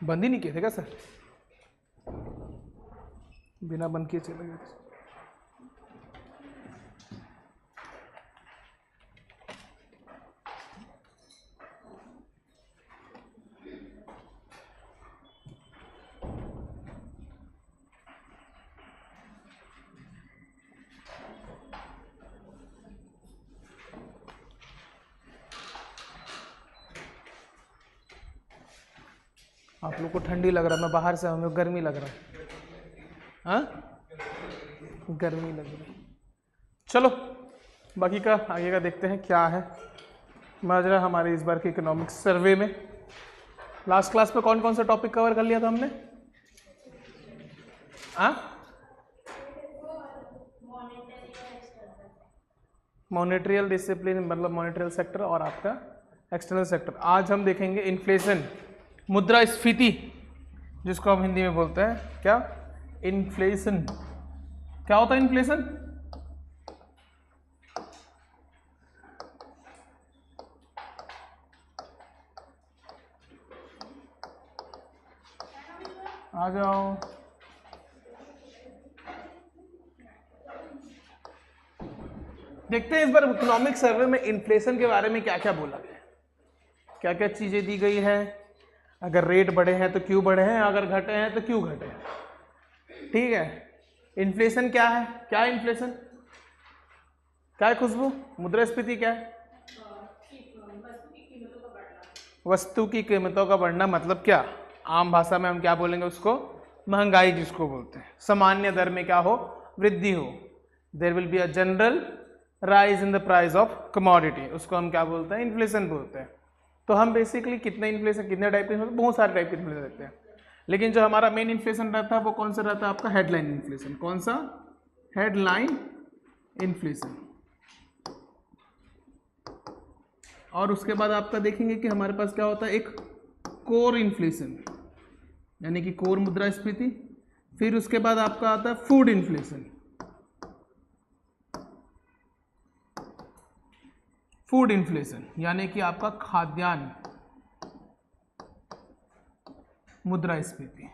बंद ही नहीं किए थे क्या सर? बिना बंद किए चले गए थे। आप लोग को ठंडी लग रहा है, मैं बाहर से हूँ, गर्मी लग रहा है। हाँ, गर्मी लग रही है। चलो बाकी का आगे का देखते हैं क्या है माजरा हमारे इस बार के इकोनॉमिक्स सर्वे में। लास्ट क्लास में कौन कौन सा टॉपिक कवर कर लिया था हमने? मॉनेटरियल डिसिप्लिन मतलब मॉनेटरियल सेक्टर और आपका एक्सटर्नल सेक्टर। आज हम देखेंगे इन्फ्लेशन, मुद्रास्फीति, जिसको हम हिंदी में बोलते हैं क्या? इन्फ्लेशन। क्या होता है इन्फ्लेशन? आ जाओ। देखते हैं इस बार इकोनॉमिक सर्वे में इन्फ्लेशन के बारे में क्या क्या बोला गया, क्या क्या चीजें दी गई है। अगर रेट बढ़े हैं तो क्यों बढ़े हैं, अगर घटे हैं तो क्यों घटे हैं। ठीक है, इन्फ्लेशन क्या है? क्या है इन्फ्लेशन? क्या है खुशबू? मुद्रास्फीति क्या है? वस्तु की कीमतों का बढ़ना। मतलब क्या? आम भाषा में हम क्या बोलेंगे उसको? महंगाई जिसको बोलते हैं। सामान्य दर में क्या हो? वृद्धि हो। There will be a general rise in the price of commodity, उसको हम क्या बोलते हैं? इन्फ्लेशन बोलते हैं। तो हम बेसिकली कितने इन्फ्लेशन, कितने टाइप के, बहुत सारे टाइप के इन्फ्लेशन रहते हैं, लेकिन जो हमारा मेन इन्फ्लेशन रहता है वो कौन सा रहता है? आपका हेडलाइन इन्फ्लेशन। कौन सा? Headline inflation. और उसके बाद आपका देखेंगे कि हमारे पास क्या होता है, एक कोर इन्फ्लेशन यानी कि कोर मुद्रास्फीति। फिर उसके बाद आपका आता है फूड इन्फ्लेशन। फूड इन्फ्लेशन यानी कि आपका खाद्यान्न मुद्रास्फीति।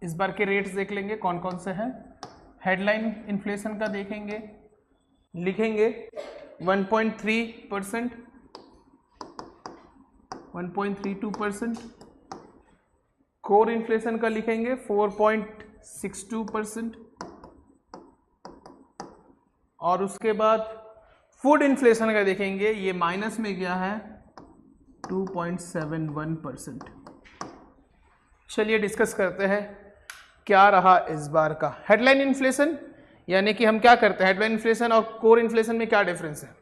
इस बार के रेट्स देख लेंगे कौन कौन से हैं। हेडलाइन इन्फ्लेशन का देखेंगे, लिखेंगे 1.3%, 1.32%। कोर इन्फ्लेशन का लिखेंगे 4.62%। और उसके बाद फूड इन्फ्लेशन का देखेंगे, ये माइनस में गया है 2.71%। चलिए डिस्कस करते हैं क्या रहा इस बार का हेडलाइन इन्फ्लेशन। यानी कि हम क्या करते हैं, हेडलाइन इन्फ्लेशन और कोर इन्फ्लेशन में क्या डिफरेंस है?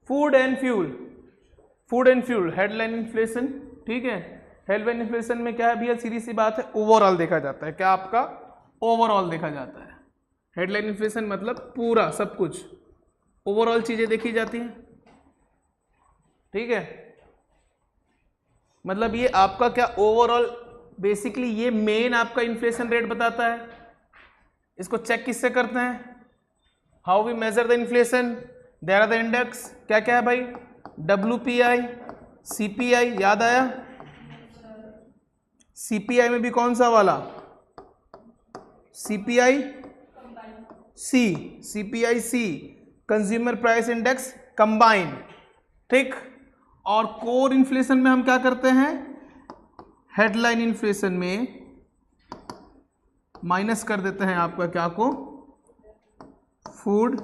Food and fuel. Food and fuel headline inflation. ठीक है, हेडलाइन इन्फ्लेशन में क्या है भैया? सीधी सी बात है, ओवरऑल देखा जाता है। क्या आपका? ओवरऑल देखा जाता है। हेडलाइन इन्फ्लेशन मतलब पूरा सब कुछ, ओवरऑल चीजें देखी जाती हैं। ठीक है, मतलब ये आपका क्या ओवरऑल, बेसिकली ये मेन आपका इन्फ्लेशन रेट बताता है। इसको चेक किससे करते हैं? How we measure the inflation? There are the index. क्या क्या है भाई? WPI, CPI। याद आया? CPI में भी कौन सा वाला? CPI C, CPI C, consumer price index combined. ठीक, और कोर इन्फ्लेशन में हम क्या करते हैं? हेडलाइन इन्फ्लेशन में माइनस कर देते हैं आपका क्या को? फूड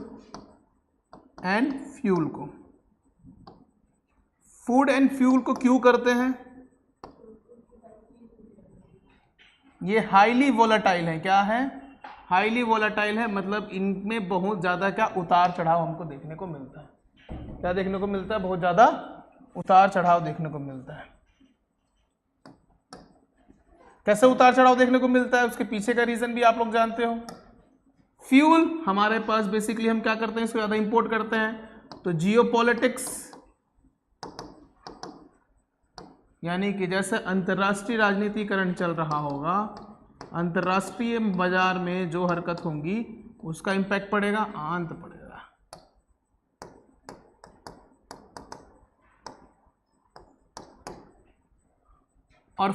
एंड फ्यूल को। फूड एंड फ्यूल को क्यों करते हैं? ये हाईली वोलेटाइल है। क्या है? हाईली वोलेटाइल है, मतलब इनमें बहुत ज़्यादा क्या उतार चढ़ाव हमको देखने को मिलता है। क्या देखने को मिलता है? बहुत ज़्यादा उतार चढ़ाव देखने को मिलता है। कैसे उतार चढ़ाव देखने को मिलता है? उसके पीछे का रीज़न भी आप लोग जानते हो। फ्यूल हमारे पास बेसिकली हम क्या करते हैं? इसको ज़्यादा इंपोर्ट करते हैं। तो जियोपॉलिटिक्स यानी कि जैसे अंतर्राष्ट्रीय राजनीतिकरण चल रहा होगा अंतर्राष्ट्रीय बाजार में जो हरकत होंगी उसका इम्पैक्ट पड़ेगा, आंत पड़ेगा। और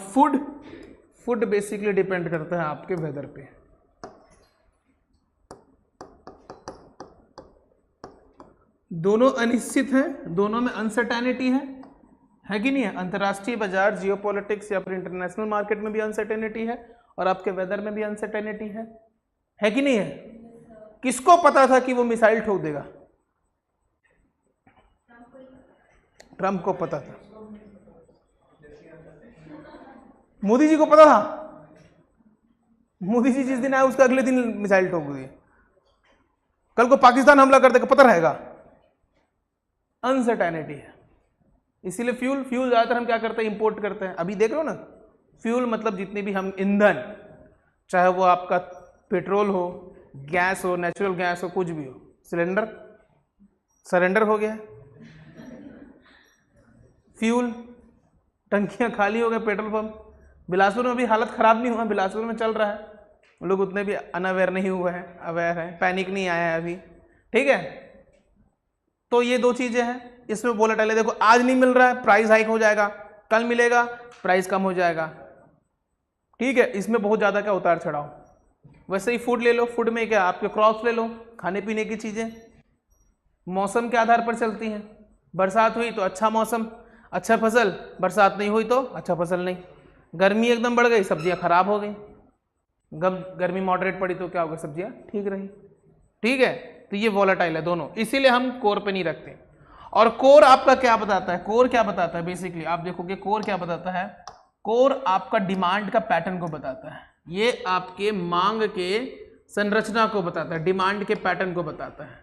फूड बेसिकली डिपेंड करता है आपके वेदर पे। दोनों अनिश्चित हैं, दोनों में अनसर्टेनिटी है कि नहीं है? अंतर्राष्ट्रीय बाजार, जियोपॉलिटिक्स या फिर इंटरनेशनल मार्केट में भी अनसर्टेनिटी है और आपके वेदर में भी अनसर्टेनिटी है कि नहीं है? किसको पता था कि वो मिसाइल ठोक देगा? ट्रंप को पता था। मोदी जी को पता था? मोदी जी जिस दिन आए उसका अगले दिन मिसाइल ठोक दिए। कल को पाकिस्तान हमला कर देगा, पता रहेगा? अनसर्टेनिटी है। इसीलिए फ्यूल ज्यादातर हम क्या करते हैं, इंपोर्ट करते हैं। अभी देख लो ना, फ्यूल मतलब जितने भी हम ईंधन, चाहे वो आपका पेट्रोल हो, गैस हो, नेचुरल गैस हो, कुछ भी हो, सिलेंडर सरेंडर हो गया। फ्यूल टंकियां खाली हो गए, पेट्रोल पंप। बिलासपुर में भी हालत खराब नहीं हुआ, बिलासपुर में चल रहा है। लोग उतने भी अनअवेयर नहीं हुए हैं, अवेयर है, पैनिक नहीं आया है अभी, ठीक है। तो ये दो चीजें हैं, इसमें वोलेटाइल है। देखो आज नहीं मिल रहा है, प्राइस हाइक हो जाएगा, कल मिलेगा, प्राइस कम हो जाएगा, ठीक है। इसमें बहुत ज्यादा क्या उतार चढ़ाव। वैसे ही फूड ले लो, फूड में क्या आपके क्रॉप्स ले लो, खाने पीने की चीजें मौसम के आधार पर चलती हैं। बरसात हुई तो अच्छा मौसम, अच्छा फसल, बरसात नहीं हुई तो अच्छा फसल नहीं। गर्मी एकदम बढ़ गई, सब्जियां खराब हो गई। गर्मी मॉडरेट पड़ी तो क्या हो गया, सब्जियां ठीक रही, ठीक है। तो ये वोलेटाइल है दोनों, इसीलिए हम कोर पे नहीं रखते। और कोर आपका क्या बताता है? कोर क्या बताता है? बेसिकली आप देखोगे कोर क्या बताता है? कोर आपका डिमांड का पैटर्न को बताता है। ये आपके मांग के संरचना को बताता है, डिमांड के पैटर्न को बताता है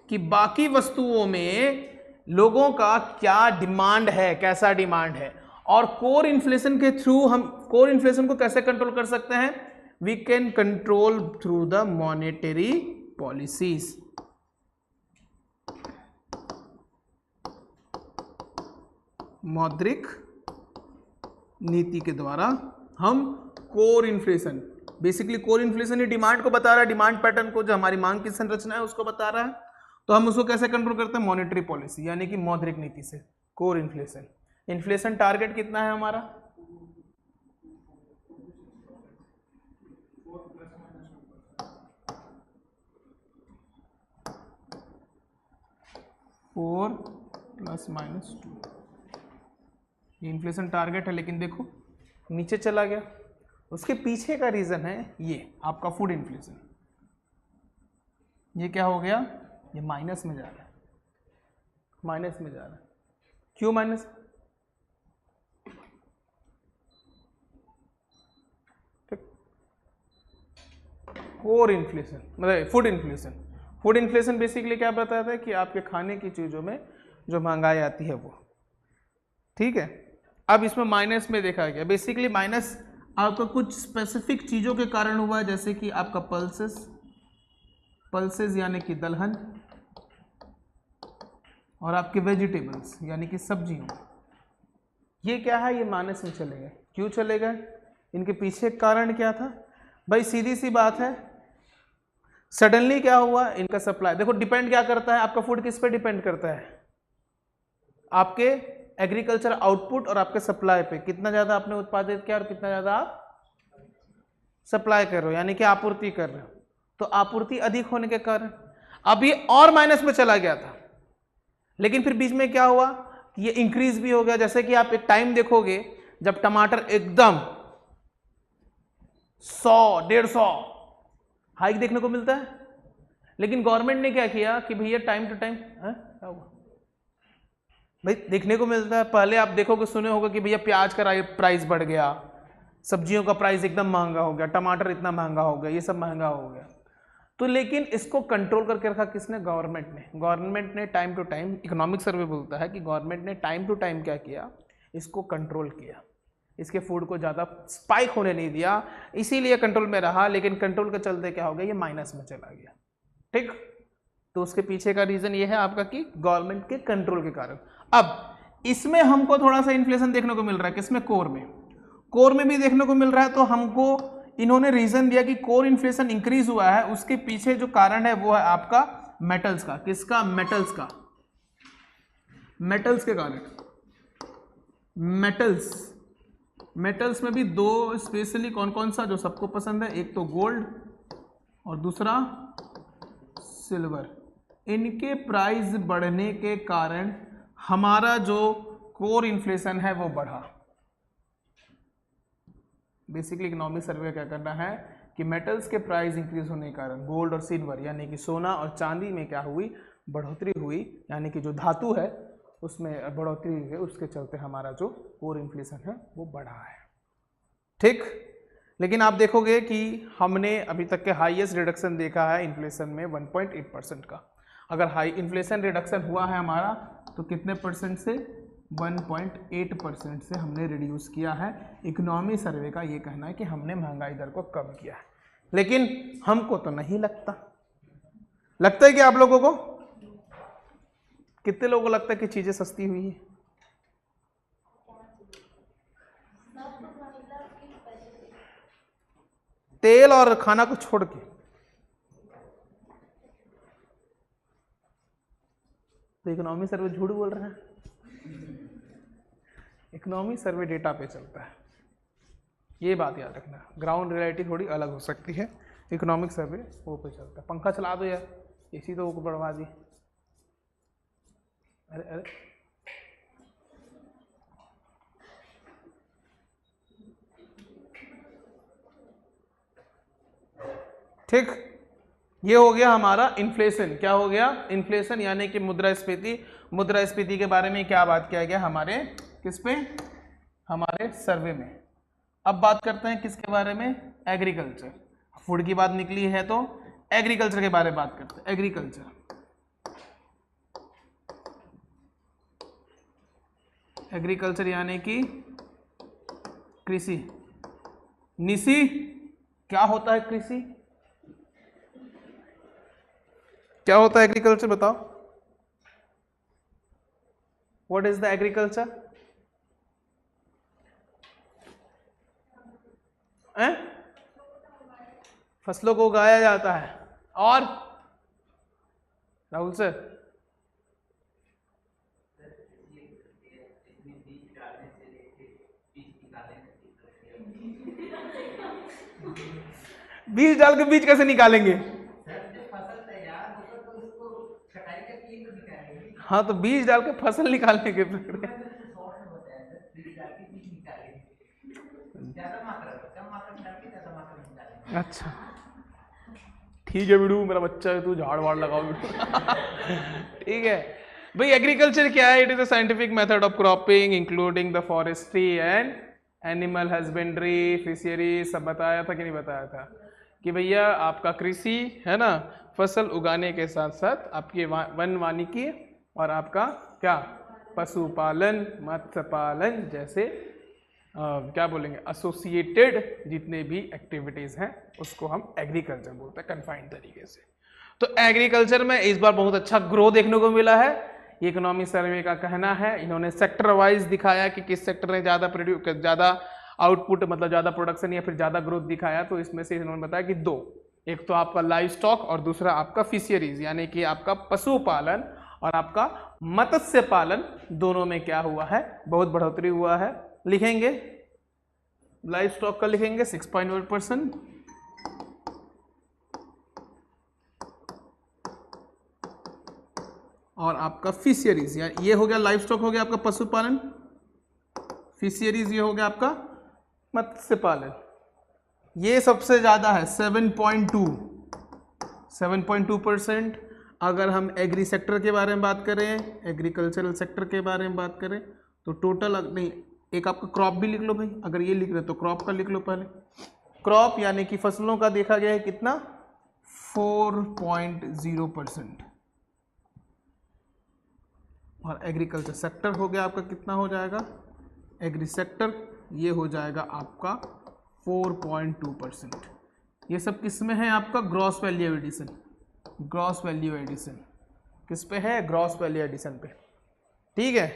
कि बाकी वस्तुओं में लोगों का क्या डिमांड है, कैसा डिमांड है। और कोर इन्फ्लेशन के थ्रू हम कोर इन्फ्लेशन को कैसे कंट्रोल कर सकते हैं? We can control through the monetary policies. मौद्रिक नीति के द्वारा हम core inflation, basically core inflation ही डिमांड को बता रहा है, डिमांड पैटर्न को, जो हमारी मांग की संरचना है उसको बता रहा है। तो हम उसको कैसे कंट्रोल करते हैं? मॉनेटरी पॉलिसी यानी कि मौद्रिक नीति से। कोर इन्फ्लेशन, इन्फ्लेशन टारगेट कितना है हमारा? 4 ± 2। ये इन्फ्लेशन टारगेट है, लेकिन देखो नीचे चला गया। उसके पीछे का रीजन है ये आपका फूड इन्फ्लेशन। ये क्या हो गया? ये माइनस में जा रहा है, माइनस में जा रहा है। क्यों माइनस? कोर इन्फ्लेशन मतलब food inflation. Food inflation basically क्या बताता है कि आपके खाने की चीज़ों में जो महंगाई आती है वो, ठीक है। अब इसमें माइनस में देखा गया, बेसिकली माइनस आपका कुछ स्पेसिफिक चीज़ों के कारण हुआ है, जैसे कि आपका पल्सेस यानी कि दलहन, और आपके वेजिटेबल्स यानी कि सब्जियों। ये क्या है? ये माइनस में चले गए। क्यों चले गए? इनके पीछे कारण क्या था भाई? सीधी सी बात है, सडनली क्या हुआ, इनका सप्लाई। देखो डिपेंड क्या करता है आपका फूड, किस पे डिपेंड करता है? आपके एग्रीकल्चर आउटपुट और आपके सप्लाई पे। कितना ज्यादा आपने उत्पादित किया और कितना ज्यादा आप सप्लाई कर रहे हो, यानी कि आपूर्ति कर रहे हो। तो आपूर्ति अधिक होने के कारण अब ये और माइनस में चला गया था, लेकिन फिर बीच में क्या हुआ कि ये इंक्रीज भी हो गया। जैसे कि आप एक टाइम देखोगे जब टमाटर एकदम 100-150 हाइक देखने को मिलता है, लेकिन गवर्नमेंट ने क्या किया कि भैया टाइम टू टाइम क्या हुआ भाई देखने को मिलता है। पहले आप देखोगे, सुने होगा कि भैया प्याज का प्राइस बढ़ गया, सब्जियों का प्राइस एकदम महंगा हो गया, टमाटर इतना महंगा हो गया, ये सब महंगा हो गया। तो लेकिन इसको कंट्रोल करके रखा किसने? गवर्नमेंट ने time to time, economic survey बोलता है कि गवर्नमेंट ने टाइम टू टाइम क्या किया, इसको कंट्रोल किया, इसके फूड को ज़्यादा स्पाइक होने नहीं दिया, इसीलिए कंट्रोल में रहा। लेकिन कंट्रोल के चलते क्या हो गया, ये माइनस में चला गया, ठीक। तो उसके पीछे का रीजन ये है आपका कि गवर्नमेंट के कंट्रोल के कारण। अब इसमें हमको थोड़ा सा इन्फ्लेशन देखने को मिल रहा है, किसमें? कोर में। कोर में भी देखने को मिल रहा है। तो हमको इन्होंने रीजन दिया कि कोर इन्फ्लेशन इंक्रीज हुआ है, उसके पीछे जो कारण है वो है आपका मेटल्स का। किसका? मेटल्स का। मेटल्स के कारण। मेटल्स में भी दो स्पेशली कौन कौन सा जो सबको पसंद है, एक तो गोल्ड और दूसरा सिल्वर। इनके प्राइस बढ़ने के कारण हमारा जो कोर इन्फ्लेशन है वो बढ़ा। बेसिकली इकोनॉमिक सर्वे क्या करना है कि मेटल्स के प्राइस इंक्रीज होने के कारण गोल्ड और सिल्वर यानी कि सोना और चांदी में क्या हुई? बढ़ोतरी हुई, यानी कि जो धातु है उसमें बढ़ोतरी हुई है, उसके चलते हमारा जो कोर इन्फ्लेशन है वो बढ़ा है। ठीक, लेकिन आप देखोगे कि हमने अभी तक के हाईएस्ट रिडक्शन देखा है इन्फ्लेशन में 1.8% का। अगर हाई इन्फ्लेशन रिडक्शन हुआ है हमारा तो कितने परसेंट से? 1.8% से हमने रिड्यूस किया है। इकोनॉमी सर्वे का ये कहना है कि हमने महंगाई दर को कम किया है, लेकिन हमको तो नहीं लगता। लगता है कि आप लोगों को? कितने लोगों को लगता है कि चीजें सस्ती हुई है? तेल और खाना को छोड़ के। तो इकोनॉमी सर्वे झूठ बोल रहा है। इकोनॉमी सर्वे डेटा पे चलता है, ये बात याद रखना। ग्राउंड रियलिटी थोड़ी अलग हो सकती है, इकोनॉमिक सर्वे वो पे चलता है। पंखा चला दो यार, इसी तो वो बढ़वा दी। अरे अरे ठीक, ये हो गया हमारा इन्फ्लेशन। क्या हो गया? इन्फ्लेशन, यानी कि मुद्रास्फीति। मुद्रास्फीति के बारे में क्या बात किया गया हमारे किस पे? हमारे सर्वे में। अब बात करते हैं किसके बारे में? एग्रीकल्चर। फूड की बात निकली है तो एग्रीकल्चर के बारे में बात करते हैं। एग्रीकल्चर, एग्रीकल्चर यानी कि कृषि। निशी, क्या होता है कृषि? क्या होता है एग्रीकल्चर? बताओ, व्हाट इज द एग्रीकल्चर? फसलों को उगाया जाता है। और राहुल सर? बीज डाल के बीज कैसे निकालेंगे? हाँ, तो बीज डाल के फसल निकालने के प्रक्रिया। अच्छा ठीक है बिडू, मेरा बच्चा है, तू झाड़ वाड़ लगाओ बिडू। ठीक है भाई। एग्रीकल्चर क्या है? It is a scientific method of cropping including the forestry and animal husbandry, fishery. सब बताया था कि नहीं बताया था कि भैया आपका कृषि है ना, फसल उगाने के साथ साथ आपकी वन वानिकी और आपका क्या? पशुपालन, मत्स्य पालन जैसे क्या बोलेंगे एसोसिएटेड जितने भी एक्टिविटीज हैं उसको हम एग्रीकल्चर बोलते हैं कन्फाइंड तरीके से। तो एग्रीकल्चर में इस बार बहुत अच्छा ग्रो देखने को मिला है। इकोनॉमिक सर्वे का कहना है, इन्होंने सेक्टर वाइज दिखाया कि किस सेक्टर ने ज़्यादा आउटपुट मतलब ज़्यादा प्रोडक्शन या फिर ज़्यादा ग्रोथ दिखाया। तो इसमें से इन्होंने बताया कि दो, एक तो आपका लाइव स्टॉक और दूसरा आपका फिशरीज यानी कि आपका पशुपालन और आपका मत्स्य पालन, दोनों में क्या हुआ है? बहुत बढ़ोतरी हुआ है। लिखेंगे लाइव स्टॉक का, लिखेंगे 6.1%, और आपका फिशरीज ये हो गया, लाइव स्टॉक हो गया आपका पशुपालन, फिशरीज ये हो गया आपका मत्स्य पालन। ये सबसे ज्यादा है 7.2%। अगर हम एग्री सेक्टर के बारे में बात करें, एग्रीकल्चरल सेक्टर के बारे में बात करें तो टोटल नहीं, एक आपका क्रॉप भी लिख लो भाई। अगर ये लिख रहे तो क्रॉप का लिख लो पहले। क्रॉप यानी कि फसलों का देखा गया है कितना? 4.0%। और एग्रीकल्चर सेक्टर हो गया आपका कितना हो जाएगा? एग्री सेक्टर ये हो जाएगा आपका 4.2%। ये सब किस में है? आपका gross value addition. Gross value addition किस पे है? ग्रॉस वैल्यू एडिशन पे। ठीक है,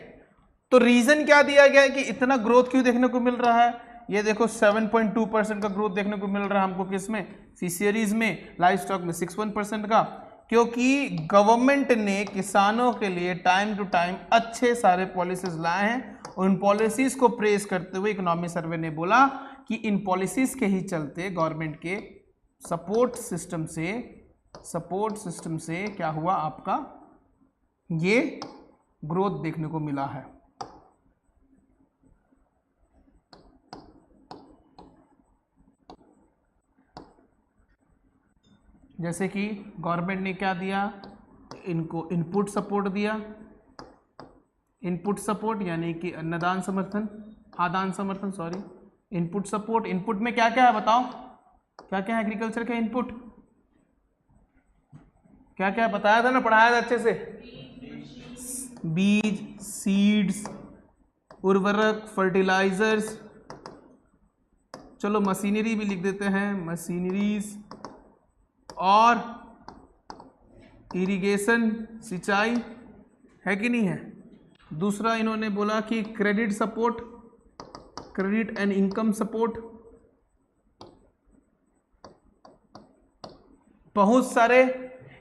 तो रीजन क्या दिया गया है कि इतना ग्रोथ क्यों देखने को मिल रहा है? ये देखो 7.2% का ग्रोथ देखने को मिल रहा है हमको किसमें, फिशरीज में, लाइव स्टॉक में 6.1% का, क्योंकि गवर्नमेंट ने किसानों के लिए टाइम टू टाइम अच्छे सारे पॉलिसीज लाए हैं। उन पॉलिसीज को प्रेस करते हुए इकोनॉमी सर्वे ने बोला कि इन पॉलिसीज के ही चलते गवर्नमेंट के सपोर्ट सिस्टम से क्या हुआ, आपका ये ग्रोथ देखने को मिला है। जैसे कि गवर्नमेंट ने क्या दिया, इनको इनपुट सपोर्ट दिया, इनपुट सपोर्ट यानी कि अन्नदान समर्थन, आदान समर्थन, सॉरी, इनपुट सपोर्ट। इनपुट में क्या क्या है बताओ, क्या क्या है एग्रीकल्चर के इनपुट, क्या क्या बताया था ना, पढ़ाया था अच्छे से, बीज, सीड्स, उर्वरक, फर्टिलाइजर्स, चलो मशीनरी भी लिख देते हैं, मशीनरीज, और इरिगेशन, सिंचाई, है कि नहीं है। दूसरा इन्होंने बोला कि credit support, credit and income support, बहुत सारे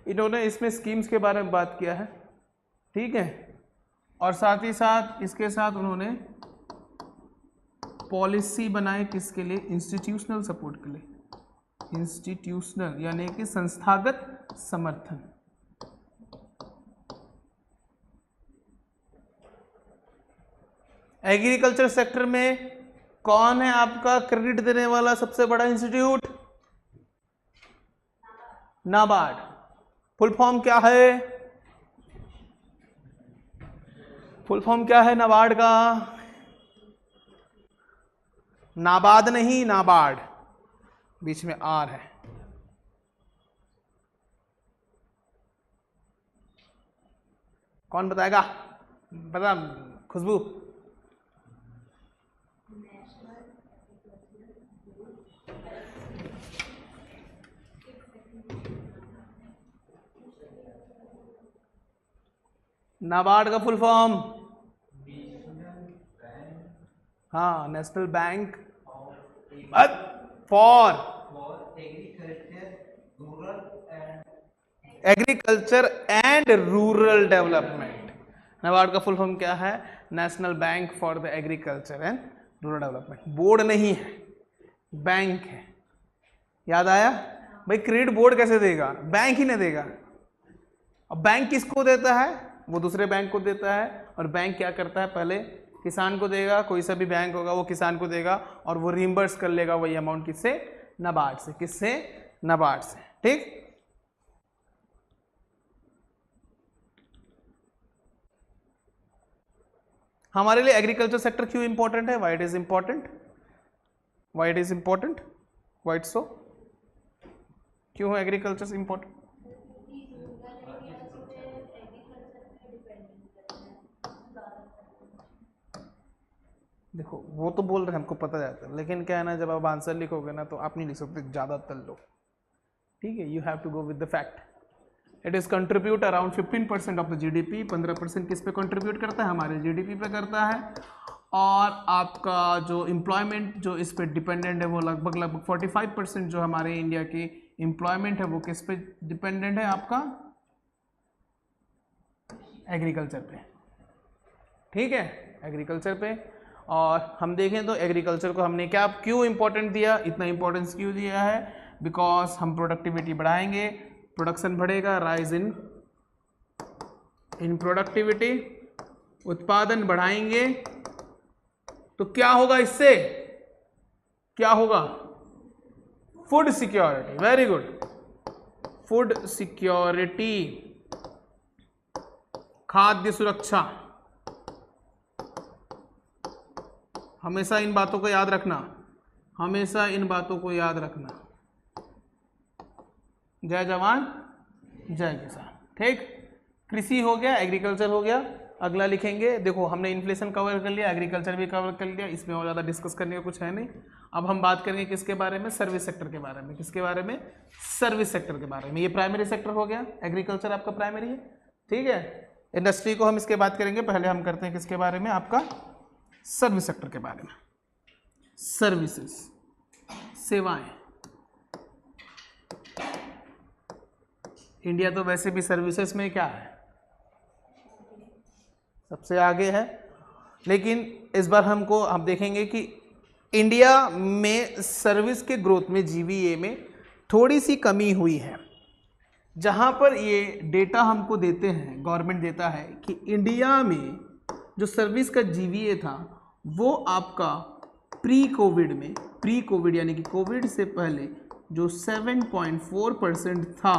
इन्होंने इसमें स्कीम्स के बारे में बात किया है, ठीक है। और साथ ही साथ इसके साथ उन्होंने पॉलिसी बनाई किसके लिए, इंस्टीट्यूशनल सपोर्ट के लिए, इंस्टीट्यूशनल यानी कि संस्थागत समर्थन। एग्रीकल्चर सेक्टर में कौन है आपका क्रेडिट देने वाला सबसे बड़ा इंस्टीट्यूट, नाबार्ड। फुल फॉर्म क्या है, फुल फॉर्म क्या है नाबार्ड का, नाबार्ड नहीं, नाबार्ड, बीच में आर है। कौन बताएगा, बता खुशबू। नाबार्ड का फुल फॉर्म, हाँ, national bank for agriculture and rural development. NABARD का फुल फॉर्म क्या है, national bank for the agriculture and rural development. Board नहीं है, बैंक है। याद आया भाई, क्रेडिट बोर्ड कैसे देगा, बैंक ही नहीं देगा। अब बैंक किसको देता है, वो दूसरे बैंक को देता है। और बैंक क्या करता है, पहले किसान को देगा, कोई सा भी बैंक होगा वो किसान को देगा, और वो रिम्बर्स कर लेगा वही अमाउंट किससे, नाबार्ड से। किससे, नाबार्ड से, ठीक। हमारे लिए एग्रीकल्चर सेक्टर क्यों इंपॉर्टेंट है, why it is important, why it is important, why it so, क्यों है एग्रीकल्चर इंपॉर्टेंट। देखो वो तो बोल रहे हैं, हमको पता जाता है, लेकिन क्या है ना, जब आप आंसर लिखोगे ना तो आप नहीं लिख सकते ज़्यादातर लोग, ठीक है। You have to go with the fact. It is contribute around 15% of the GDP. 15% किस पे कंट्रीब्यूट करता है, हमारे जीडीपी पे करता है। और आपका जो एम्प्लॉयमेंट जो इस पे डिपेंडेंट है वो लगभग 45% जो हमारे इंडिया की एम्प्लॉयमेंट है वो किस पे डिपेंडेंट है, आपका एग्रीकल्चर पे, ठीक है, एग्रीकल्चर पे। और हम देखें तो एग्रीकल्चर को हमने क्या क्यों इंपॉर्टेंट दिया, इतना इंपॉर्टेंस क्यों दिया है, बिकॉज हम प्रोडक्टिविटी बढ़ाएंगे, प्रोडक्शन बढ़ेगा, राइज इन प्रोडक्टिविटी, उत्पादन बढ़ाएंगे तो क्या होगा, इससे क्या होगा, food security, very good, food security, खाद्य सुरक्षा। हमेशा इन बातों को याद रखना, हमेशा इन बातों को याद रखना। जय जवान जय किसान, ठीक। कृषि हो गया, एग्रीकल्चर हो गया। अगला लिखेंगे, देखो हमने इन्फ्लेशन कवर कर लिया, एग्रीकल्चर भी कवर कर लिया, इसमें और ज़्यादा डिस्कस करने का कुछ है नहीं। अब हम बात करेंगे किसके बारे में, सर्विस सेक्टर के बारे में। किसके बारे में, सर्विस सेक्टर के बारे में। ये प्राइमरी सेक्टर हो गया, एग्रीकल्चर आपका प्राइमरी है, ठीक है। इंडस्ट्री को हम इसके बात करेंगे, पहले हम करते हैं किसके बारे में, आपका सर्विस सेक्टर के बारे में। सर्विसेज, सेवाएं। इंडिया तो वैसे भी सर्विसेज में क्या है, सबसे आगे है, लेकिन इस बार हम देखेंगे कि इंडिया में सर्विस के ग्रोथ में जीवीए में थोड़ी सी कमी हुई है। जहां पर ये डेटा हमको देते हैं, गवर्नमेंट देता है कि इंडिया में जो सर्विस का जीवीए था वो आपका प्री कोविड यानी कि कोविड से पहले जो 7.4% था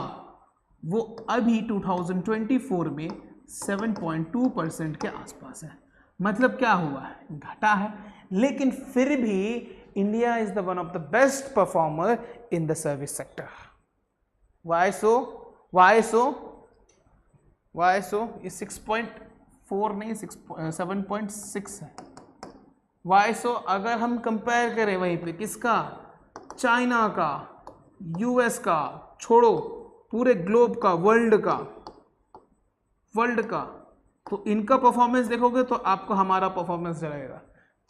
वो अभी 2024 में 7.2% के आसपास है। मतलब क्या हुआ है, घटा है, लेकिन फिर भी India is the one of the best performer in the service sector. Why so? ये 6.4 नहीं 7.6 है। Why so? अगर हम कंपेयर करें वहीं पे किसका, चाइना का, यूएस का, छोड़ो पूरे ग्लोब का, वर्ल्ड का, तो इनका परफॉर्मेंस देखोगे तो आपको हमारा परफॉर्मेंस रहेगा।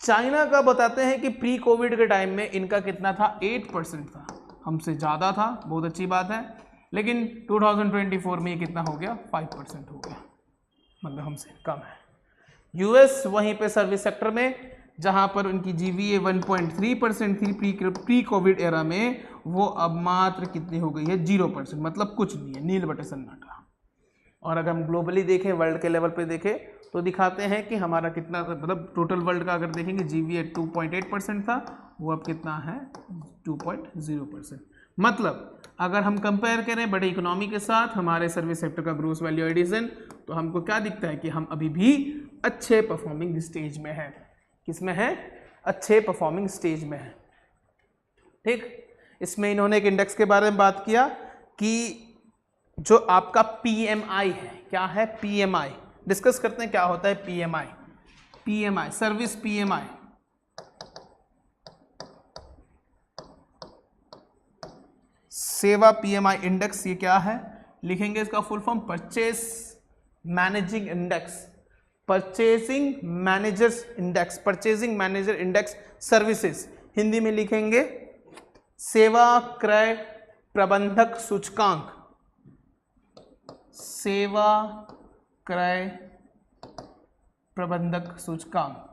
चाइना का बताते हैं कि प्री कोविड के टाइम में इनका कितना था, 8% था, हमसे ज़्यादा था, बहुत अच्छी बात है, लेकिन 2024 में ये कितना हो गया, 5% हो गया, मतलब हमसे कम है। यूएस वहीं पे सर्विस सेक्टर में जहां पर उनकी जीवीए 1.3% थी प्री कोविड एरा में, वो अब मात्र कितनी हो गई है, 0%, मतलब कुछ नहीं है, नील बटे सन्नाटा। और अगर हम ग्लोबली देखें, वर्ल्ड के लेवल पे देखें, तो दिखाते हैं कि हमारा कितना, मतलब टोटल वर्ल्ड का अगर देखेंगे जीवीए 2.8% था, वो अब कितना है, 2.0%। मतलब अगर हम कंपेयर करें बड़े इकोनॉमी के साथ हमारे सर्विस सेक्टर का ग्रोस वैल्यू एडिशन, तो हमको क्या दिखता है कि हम अभी भी अच्छे परफॉर्मिंग स्टेज में हैं। किसमें है, अच्छे परफॉर्मिंग स्टेज में है। ठीक, इसमें इन्होंने एक इंडेक्स के बारे में बात किया कि जो आपका पीएमआई है, क्या है पीएमआई, डिस्कस करते हैं क्या होता है पीएमआई, सर्विस पीएमआई। सेवा पीएमआई इंडेक्स, ये क्या है, लिखेंगे इसका full form, purchase managing index, purchasing manager index services, Hindi में लिखेंगे सेवा क्रय प्रबंधक सूचकांक, सेवा क्रय प्रबंधक सूचकांक।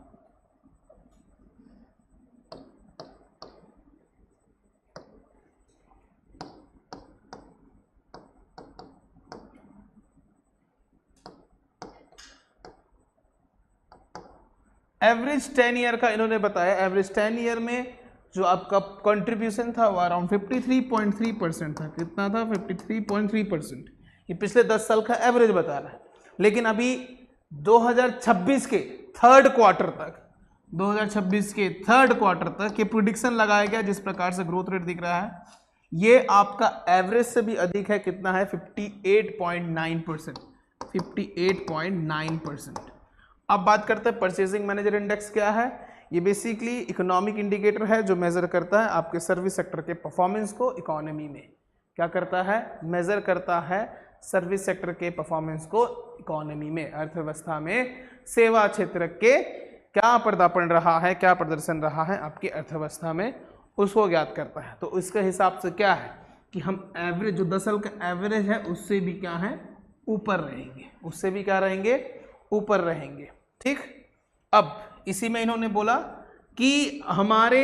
एवरेज 10 ईयर का इन्होंने बताया, एवरेज 10 ईयर में जो आपका कंट्रीब्यूशन था वो अराउंड 53.3% था। कितना था, 53.3%। ये पिछले 10 साल का एवरेज बता रहा है। लेकिन अभी 2026 के थर्ड क्वार्टर तक ये प्रिडिक्शन लगाया गया, जिस प्रकार से ग्रोथ रेट दिख रहा है ये आपका एवरेज से भी अधिक है। कितना है, 58.9%, 58.9%। अब बात करते हैं परचेजिंग मैनेजर इंडेक्स क्या है। ये बेसिकली इकोनॉमिक इंडिकेटर है जो मेजर करता है आपके सर्विस सेक्टर के परफॉर्मेंस को इकोनॉमी में। क्या करता है, मेजर करता है सर्विस सेक्टर के परफॉर्मेंस को इकोनॉमी में, अर्थव्यवस्था में सेवा क्षेत्र के क्या प्रदापन रहा है, क्या प्रदर्शन रहा है आपकी अर्थव्यवस्था में, उसको ज्ञात करता है। तो इसके हिसाब से क्या है कि हम एवरेज जो 10 साल का एवरेज है उससे भी क्या है, ऊपर रहेंगे, उससे भी क्या रहेंगे, ऊपर रहेंगे। ठीक, अब इसी में इन्होंने बोला कि हमारे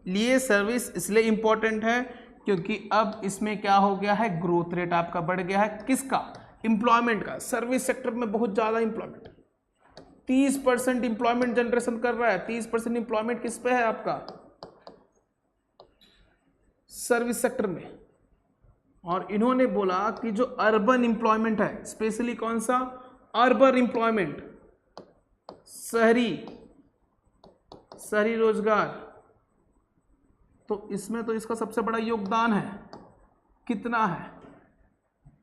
लिए सर्विस इसलिए इंपॉर्टेंट है क्योंकि अब इसमें क्या हो गया है, ग्रोथ रेट आपका बढ़ गया है। किसका, एम्प्लॉयमेंट का। सर्विस सेक्टर में बहुत ज़्यादा एम्प्लॉयमेंट, 30% एम्प्लॉयमेंट जनरेशन कर रहा है। 30% एम्प्लॉयमेंट किस पे है आपका, सर्विस सेक्टर में। और इन्होंने बोला कि जो अर्बन एम्प्लॉयमेंट है, स्पेशली कौन सा, अर्बन एम्प्लॉयमेंट, शहरी रोजगार, तो इसमें तो इसका सबसे बड़ा योगदान है। कितना है,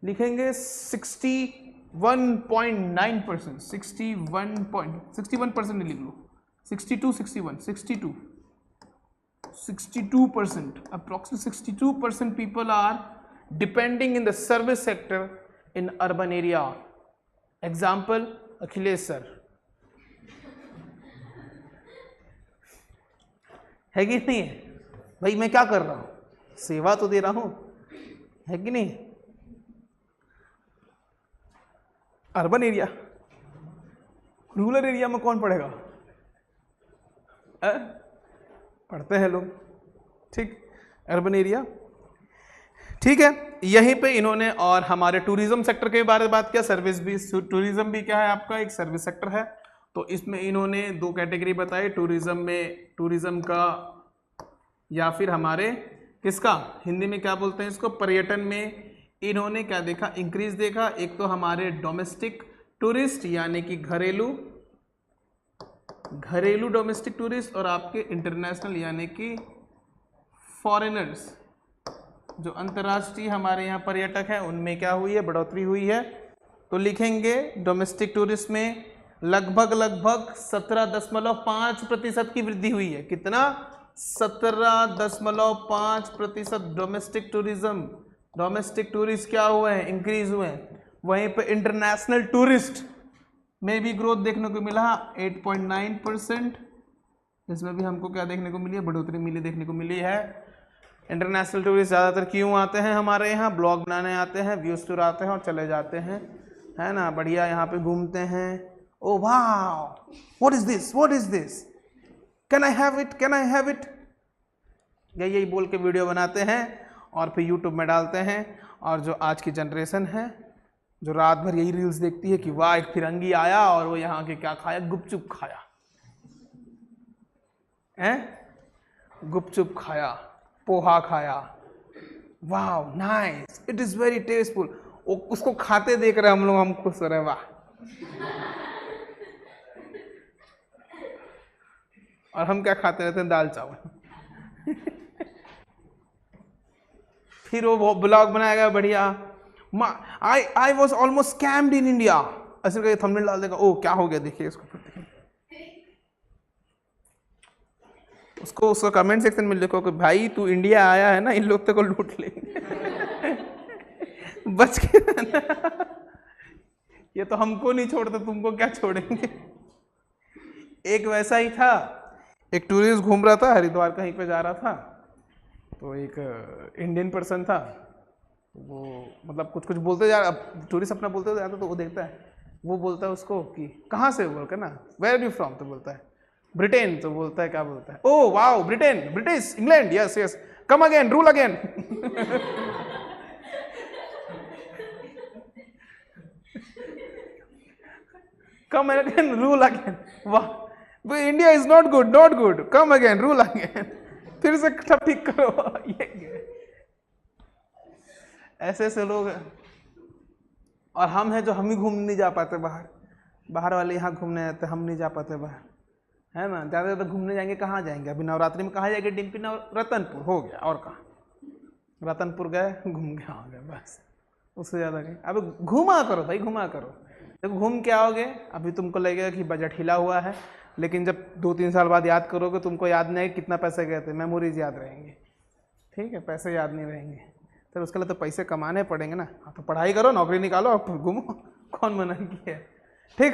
लिखेंगे 61.9%, 61% नहीं लिख लो, 62%, approximately 62% people are depending in the service sector in urban area. Example, Akhilesh sir. है कि नहीं है? भाई मैं क्या कर रहा हूँ, सेवा तो दे रहा हूँ, है कि नहीं? अर्बन एरिया, रूरल एरिया में कौन पढ़ेगा? पढ़ते हैं लोग, ठीक। अर्बन एरिया, ठीक है। यहीं पे इन्होंने और हमारे टूरिज्म सेक्टर के बारे में बात किया। सर्विस भी, टूरिज्म भी क्या है आपका, एक सर्विस सेक्टर है। तो इसमें इन्होंने दो कैटेगरी बताई, टूरिज्म में टूरिज्म का या फिर हमारे किसका, हिंदी में क्या बोलते हैं इसको, पर्यटन में इन्होंने क्या देखा, इंक्रीज देखा। एक तो हमारे डोमेस्टिक टूरिस्ट यानी कि घरेलू डोमेस्टिक टूरिस्ट, और आपके इंटरनेशनल यानी कि फॉरेनर्स, जो अंतर्राष्ट्रीय हमारे यहाँ पर्यटक हैं, उनमें क्या हुई है, बढ़ोतरी हुई है। तो लिखेंगे डोमेस्टिक टूरिस्ट में लगभग 17.5% की वृद्धि हुई है। कितना? 17.5% डोमेस्टिक टूरिज्म, डोमेस्टिक टूरिस्ट क्या हुए हैं, इंक्रीज हुए हैं। वहीं पे इंटरनेशनल टूरिस्ट में भी ग्रोथ देखने को मिला 8.9%। इसमें भी हमको क्या देखने को मिली है, बढ़ोतरी मिली, देखने को मिली है। इंटरनेशनल टूरिस्ट ज़्यादातर क्यों आते हैं हमारे यहाँ, ब्लॉग बनाने आते हैं, व्यूज टूर आते हैं और चले जाते हैं, है ना, बढ़िया यहाँ पे घूमते हैं। Oh wow, what is this, what is this, can I have it, can I have it, यही बोल के वीडियो बनाते हैं और फिर यूट्यूब में डालते हैं। और जो आज की जनरेशन है, जो रात भर यही रील्स देखती है कि वाह एक फिरंगी आया और वो यहाँ के क्या खाया, गुपचुप खाया, गुपचुप खाया, पोहा खाया, वाह nice, it is very tasteful. उसको खाते देख रहे हम लोग, हम खुश हो रहे, वाह। और हम क्या खाते रहते हैं, दाल चावल। फिर वो ब्लॉग बनाएगा बढ़िया, I was almost scammed in India, ऐसे करके थंबनेल डाल देगा। ओ क्या हो गया, देखिए इसको, उसको कमेंट सेक्शन में लिखो कि भाई तू इंडिया आया है ना, इन लोग तो को लूट लेंगे। बच के रहना, ये तो हमको नहीं छोड़ते, तुमको क्या छोड़ेंगे। एक वैसा ही था, एक टूरिस्ट घूम रहा था हरिद्वार, कहीं पे जा रहा था, तो एक इंडियन पर्सन था, वो मतलब कुछ कुछ बोलते जा रहा, टूरिस्ट अपना बोलते जाता, तो वो देखता है, वो बोलता है उसको कि कहाँ से, बोल कर ना, वेयर आर यू फ्रॉम, तो बोलता है ब्रिटेन, तो बोलता है, क्या बोलता है, oh wow Britain, British, England, yes yes, come again, rule again. Come again, rule again, वाह, India is not good, not good, come again, rule again, फिर से सब ठीक करो। ये ऐसे ऐसे लोग हैं। और हम हैं जो हम ही घूमने नहीं जा पाते बाहर, बाहर वाले यहाँ घूमने आते, हम नहीं जा पाते बाहर, है ना। ज़्यादा ज़्यादा घूमने जाएंगे, कहाँ जाएंगे, अभी नवरात्रि में कहाँ जाएंगे, डिम्पी, रतनपुर हो गया, और कहाँ, रतनपुर गए, घूम के आ गए, बस, उससे ज़्यादा नहीं। अब घूमा करो भाई, घूमा करो, जब घूम के आओगे अभी तुमको लगेगा कि बजट हिला हुआ है, लेकिन जब 2-3 साल बाद याद करोगे, तुमको याद नहीं आएगी कितना पैसे गए थे, मेमोरीज याद रहेंगी, ठीक है, पैसे याद नहीं रहेंगे। तो उसके लिए तो पैसे कमाने पड़ेंगे ना, तो पढ़ाई करो, नौकरी निकालो और घूमो, कौन मना किया है, ठीक।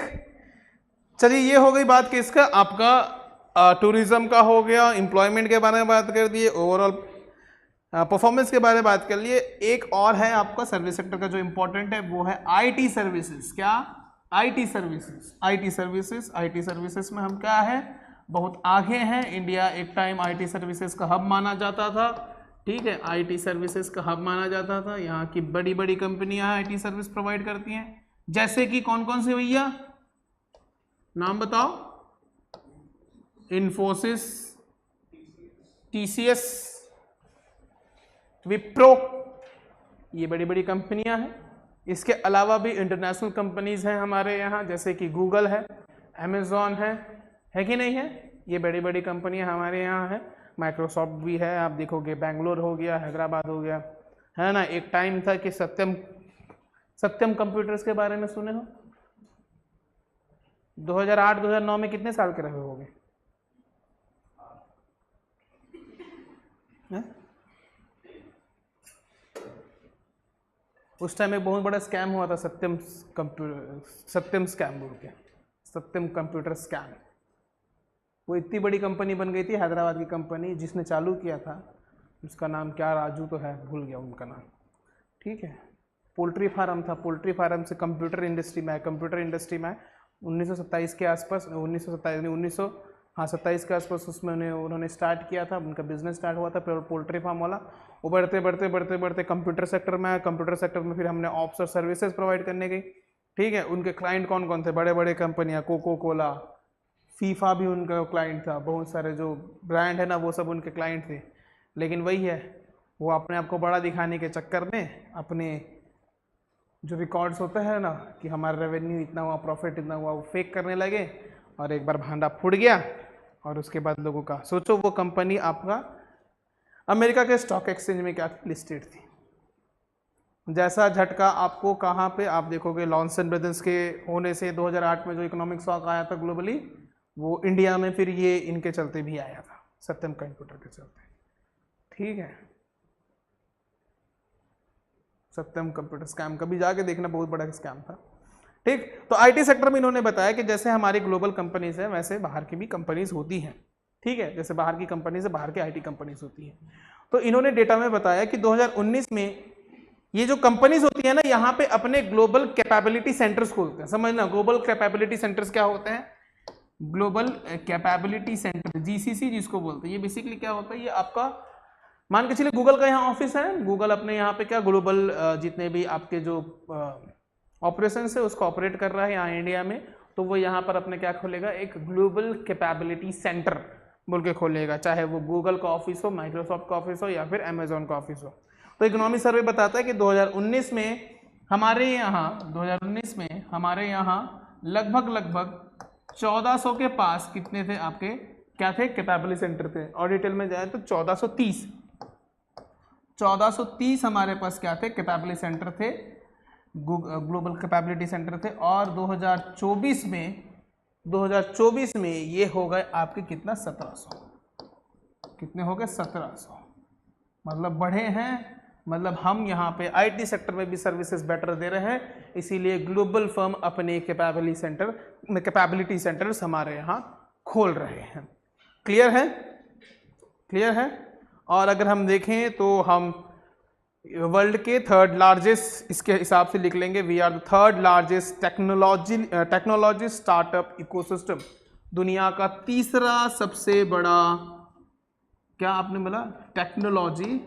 चलिए ये हो गई बात कि इसका आपका टूरिज्म का हो गया, एम्प्लॉयमेंट के बारे में बात कर दिए, ओवरऑल परफॉर्मेंस के बारे में बात कर लिए। एक और है आपका सर्विस सेक्टर का जो इंपॉर्टेंट है, वो है आईटी सर्विसेज। क्या? IT services, IT services, IT services में हम क्या है, बहुत आगे हैं। इंडिया एक टाइम आईटी सर्विसेज का हब माना जाता था, ठीक है, आईटी सर्विसेज का हब माना जाता था। यहाँ की बड़ी बड़ी कंपनियां आईटी सर्विस प्रोवाइड करती हैं, जैसे कि कौन कौन से भैया, नाम बताओ, इन्फोसिस, टीसीएस, विप्रो, ये बड़ी बड़ी कंपनियां हैं। इसके अलावा भी इंटरनेशनल कंपनीज हैं हमारे यहाँ, जैसे कि गूगल है, अमेजॉन है कि नहीं है, ये बड़ी बड़ी कंपनियां हमारे यहाँ हैं। माइक्रोसॉफ्ट भी है, आप देखोगे बेंगलोर हो गया, हैदराबाद हो गया, है ना। एक टाइम था कि सत्यम कंप्यूटर्स के बारे में सुने हो, 2008-2009 में कितने साल के रहे होगे? उस टाइम एक बहुत बड़ा स्कैम हुआ था, सत्यम स्कैम बोल के, सत्यम कंप्यूटर स्कैम। वो इतनी बड़ी कंपनी बन गई थी, हैदराबाद की कंपनी, जिसने चालू किया था उसका नाम क्या, राजू तो है, भूल गया उनका नाम, ठीक है। पोल्ट्री फार्म था, पोल्ट्री फार्म से कंप्यूटर इंडस्ट्री में आया, कंप्यूटर इंडस्ट्री में 1927 के आसपास, 1927 के आसपास उसमें उन्होंने स्टार्ट किया था, उनका बिजनेस स्टार्ट हुआ था पोल्ट्री फार्म वाला। वो बढ़ते बढ़ते बढ़ते बढ़ते कंप्यूटर सेक्टर में आया, कंप्यूटर सेक्टर में फिर हमने ऑप्स और सर्विसेज प्रोवाइड करने गई, ठीक है। उनके क्लाइंट कौन कौन थे, बड़े बड़े कंपनियां, कोको कोला, फीफा भी उनका क्लाइंट था, बहुत सारे जो ब्रांड है ना वो सब उनके क्लाइंट थे। लेकिन वही है, वो अपने आप को बड़ा दिखाने के चक्कर में अपने जो रिकॉर्ड्स होते हैं ना कि हमारा रेवेन्यू इतना हुआ, प्रॉफिट इतना हुआ, वो फेक करने लगे और एक बार भांडा फूट गया। और उसके बाद लोगों का सोचो, वो कंपनी आपका अमेरिका के स्टॉक एक्सचेंज में क्या लिस्टेड थी। जैसा झटका आपको कहाँ पे आप देखोगे, लॉन्सन ब्रदर्स के होने से 2008 में जो इकोनॉमिक शॉक आया था ग्लोबली, वो इंडिया में फिर ये इनके चलते भी आया था, सत्यम कंप्यूटर के चलते, ठीक है। सत्यम कंप्यूटर स्कैम कभी जाके देखना, बहुत बड़ा स्कैम था, ठीक। तो आईटी सेक्टर में इन्होंने बताया कि जैसे हमारी ग्लोबल कंपनीज है वैसे बाहर की भी कंपनीज होती हैं, ठीक है। जैसे बाहर की कंपनी से बाहर की आईटी कंपनीज होती हैं। तो इन्होंने डेटा में बताया कि 2019 में ये जो कंपनीज होती है ना, यहाँ पे अपने ग्लोबल कैपेबिलिटी सेंटर्स खोलते हैं। समझना, ग्लोबल कैपेबिलिटी सेंटर्स क्या होते हैं, ग्लोबल कैपेबिलिटी सेंटर, जीसीसी जिसको बोलते हैं। ये बेसिकली क्या होता है, ये आपका मान के चलिए गूगल का यहाँ ऑफिस है, गूगल अपने यहाँ पे क्या ग्लोबल जितने भी आपके जो ऑपरेशन है उसको ऑपरेट कर रहा है यहाँ इंडिया में, तो वो यहाँ पर अपने क्या खोलेगा, एक ग्लोबल कैपेबिलिटी सेंटर बोल के खोलेगा, चाहे वो गूगल का ऑफिस हो, माइक्रोसॉफ्ट का ऑफिस हो या फिर अमेजोन का ऑफिस हो। तो इकोनॉमी सर्वे बताता है कि 2019 में हमारे यहाँ लगभग 1400 के पास कितने थे आपके, क्या थे, कैपेबिलिटी सेंटर थे। और डिटेल में जाए तो 1430 हमारे पास क्या थे, कैपेबिलिटी सेंटर थे, ग्लोबल कैपेबिलिटी सेंटर थे। और 2024 में ये हो गए आपके कितना, 1700। कितने हो गए, 1700। मतलब बढ़े हैं, मतलब हम यहाँ पे आईटी सेक्टर में भी सर्विसेज बेटर दे रहे हैं, इसीलिए ग्लोबल फर्म अपने कैपेबिलिटी सेंटर्स हमारे यहाँ खोल रहे हैं। क्लियर है। और अगर हम देखें तो हम वर्ल्ड के थर्ड लार्जेस्ट, इसके हिसाब से लिख लेंगे, we are the third largest technology startup ecosystem. दुनिया का तीसरा सबसे बड़ा, क्या आपने बोला, टेक्नोलॉजी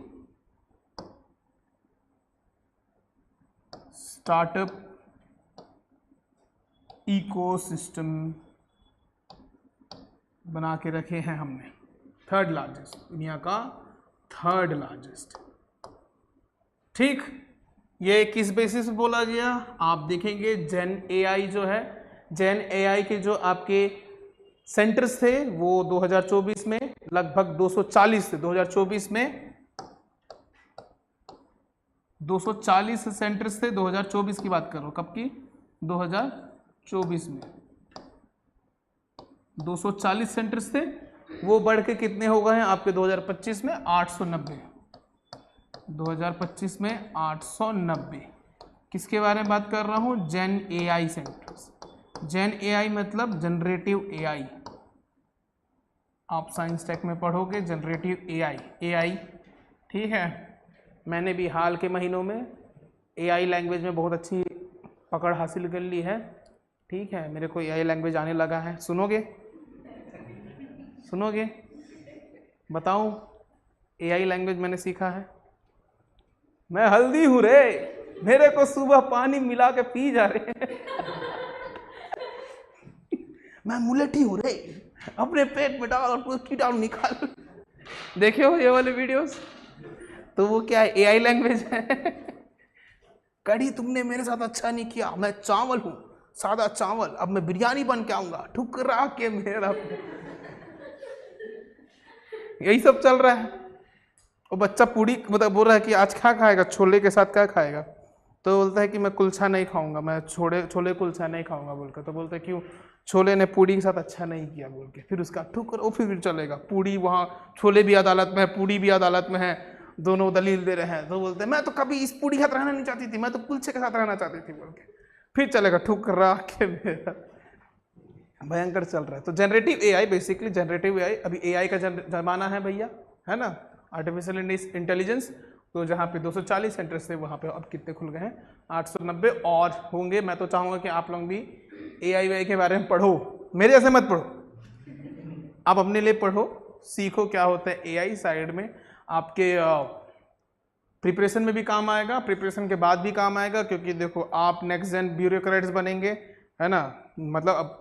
स्टार्टअप इकोसिस्टम बना के रखे हैं हमने, थर्ड लार्जेस्ट, दुनिया का थर्ड लार्जेस्ट, ठीक। ये किस बेसिस पे बोला गया, आप देखेंगे जेन एआई जो है, जेन एआई के जो आपके सेंटर्स थे वो 2024 में लगभग 240 थे। 2024 में 240 सेंटर्स थे, 2024 की बात कर रहा हूं, कब की, 2024 में 240 सेंटर्स थे, वो बढ़ के कितने हो गए हैं आपके 2025 में 890। 2025 में 890। किसके बारे में बात कर रहा हूं, जेन एआई सेंटर्स। जेन एआई मतलब जनरेटिव एआई, आप साइंस टेक में पढ़ोगे जनरेटिव एआई, ठीक है। मैंने भी हाल के महीनों में एआई लैंग्वेज में बहुत अच्छी पकड़ हासिल कर ली है, ठीक है। मेरे को एआई लैंग्वेज आने लगा है, सुनोगे, बताऊं एआई लैंग्वेज मैंने सीखा है। मैं हल्दी हूँ रे, मेरे को सुबह पानी मिला के पी जा रहे हैं। मैं मुलेठी हूँ रे, अपने पेट में डाल और कीटाणु निकाल। देखे हो ये वाले वीडियोस, तो वो क्या है, एआई लैंग्वेज है। कड़ी तुमने मेरे साथ अच्छा नहीं किया, मैं चावल हूँ, सादा चावल, अब मैं बिरयानी बन के आऊंगा, ठुकरा के मेरा। यही सब चल रहा है। वो बच्चा पूड़ी मतलब बोल रहा है कि आज क्या खाएगा, छोले के साथ क्या खाएगा, तो बोलता है कि मैं कुलचा नहीं खाऊंगा, मैं छोले कुलचा नहीं खाऊंगा बोल के। तो बोलते हैं क्यों, छोले ने पूड़ी के साथ अच्छा नहीं किया बोल के। फिर उसका ठुकर, वो फिर चलेगा, पूड़ी वहाँ, छोले भी अदालत में है, पूड़ी भी अदालत में है, दोनों दलील दे रहे हैं। तो बोलते हैं मैं तो कभी इस पूड़ी के साथ रहना नहीं चाहती थी, मैं तो कुलचे के साथ रहना चाहती थी बोल के। फिर चलेगा ठुकरा के मेरा। भयंकर चल रहा है। तो generative AI, basically generative AI, अभी एआई का जमाना है भैया, है ना, आर्टिफिशियल इंटेलिजेंस। तो जहाँ पे 240 सेंटर्स थे वहाँ पे अब कितने खुल गए हैं, 890 और होंगे। मैं तो चाहूँगा कि आप लोग भी एआई वाई के बारे में पढ़ो, मेरे जैसे मत पढ़ो, आप अपने लिए पढ़ो, सीखो क्या होता है एआई। साइड में आपके प्रिपरेशन में भी काम आएगा, प्रिपरेशन के बाद भी काम आएगा, क्योंकि देखो आप नेक्स्ट जेन ब्यूरोक्रेट्स बनेंगे, है ना, मतलब अब